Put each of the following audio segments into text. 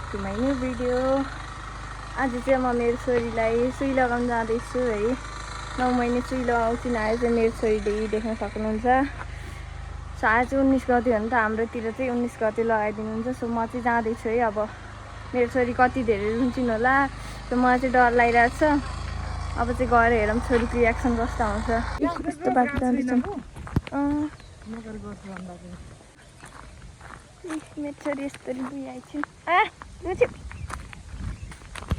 Back to my new video. आज चाहिँ म मेरो छोरीलाई सुई लगाउन जाँदैछु है। 9 महिने सुई लगाउँछिन्। आज चाहिँ मेरो छोरीले देख्न सक्नुहुन्छ। सो आज चाहिँ 19 गते हो नि त, हाम्रोतिर चाहिँ 19 गते लगाइदिनुहुन्छ। सो म चाहिँ जाँदैछु है। अब मेरो छोरी कति धेरै रुन्छिन् होला, सो मलाई चाहिँ डर लागिरहेको छ। अब चाहिँ गएर हेरौँ छोरीको रियाक्सन कस्तो आउँछ। कस्तो बाटो जाँदैछौँ। मेरो छोरी यस्तरी बुझाइछन्।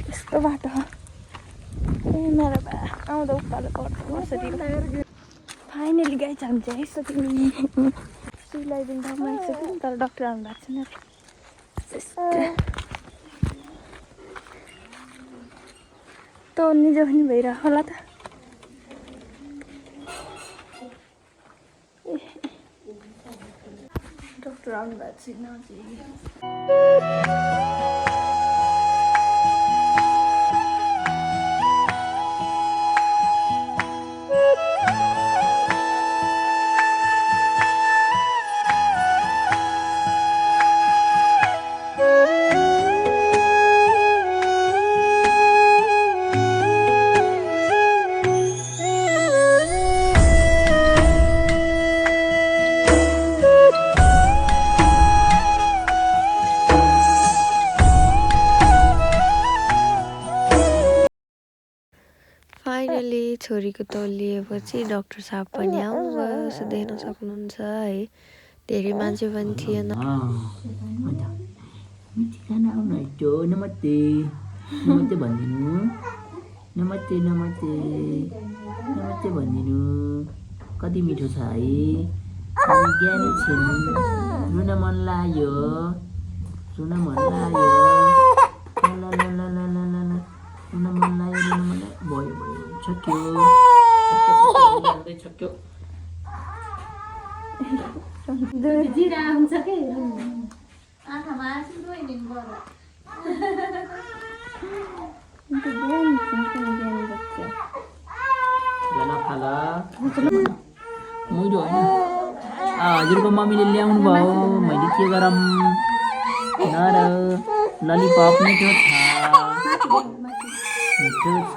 यस्तो बाटो ए मेरो बा आउँदा उकालो पर्छ कसरी। फाइनली गाई हामी चाहिँ आइसक्यो। सुई लगाइदिनु ठाउँमा आइसक्यो नि, तर डक्टर आउनु भएको छैन। त निजो पनि भइरहेको होला त। डक्टर आउनु भएको छैन। फाइनली छोरीको तौलिएपछि डाक्टर साहब पनि आउनुभयो। सो देख्न सक्नुहुन्छ है, धेरै मान्छे पनि थिएन। नमस्ते नमस्ते भनिदिनु, नमस्ते नमस्ते नमस्ते भनिदिनु। कति मिठो छ है, ज्ञानी छिन्। रुन मन लाग्यो, रुन मन लाग्यो, रुन मन लाग्यो, रुन मन लाग्यो। भयो भयो छक्यो छक्यो। जिरा हुन्छ के आँखामा आँसु रोइदिनु पर्यो। हजुरको मम्मीले ल्याउनु भयो, मैले के गरौँ न र। ललिपप मिठो छ, मिठो छ।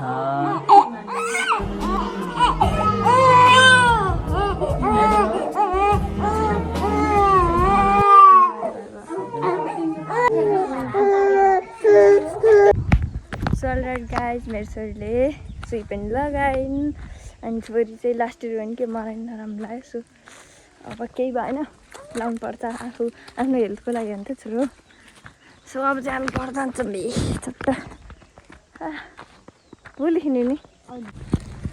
सो अलराइट गाइज, मेरो छोरीले सुई पनि लगाइन्। अनि छोरी चाहिँ लास्ट इयर भने के मलाई नराम्रो लाग्यो। सो अब केही भएन, लाउनु पर्छ आफ्नो हेल्थको लागि हो नि त छोरो। सो अब चाहिँ हामी घर जान्छौँ छट्टा भोलि खिने नि।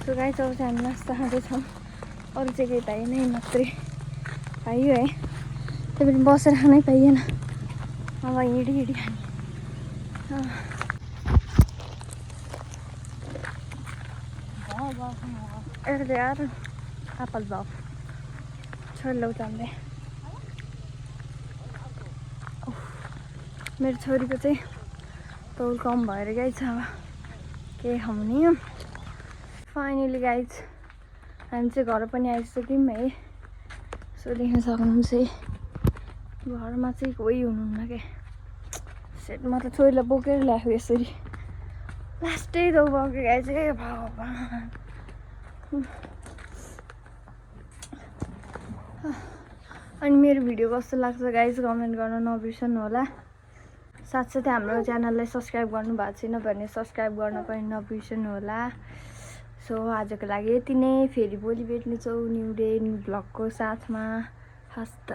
सो गाइज अब चाहिँ हामी नास्ता खाँदैछौँ। अरू चाहिँ केही पाइएन, है मात्रै पाइयो है। त्यही पनि बसेर खानै पाइएन, अब हिँडी हिँडी खाने। अरे यार एप्पल भाव छोरी ल्याउ जाँदै। मेरो छोरीको चाहिँ तौल कम भएर गएछ। अब के खाउने। फाइनली गाइज हामी चाहिँ घर पनि आइसक्यौँ है। सो देख्न सक्नुहुन्छ है, घरमा चाहिँ कोही हुनुहुन्न क्या। सेट म त छोरीलाई बोकेर ल्याएको यसरी। लास्टै दौ बोकेर आएछ क्या भगवान्। अनि मेरो भिडियो कस्तो लाग्छ गाइज कमेन्ट गर्न नबिर्सनु होला। साथसाथै हाम्रो च्यानललाई सब्सक्राइब गर्नु भएको छैन भने सब्सक्राइब गर्न पनि नबिर्सनु होला। सो आजको लागि यति नै। फेरि भोलि भेट्नेछौँ न्यू डे न्यू ब्लगको साथमा। हस्त।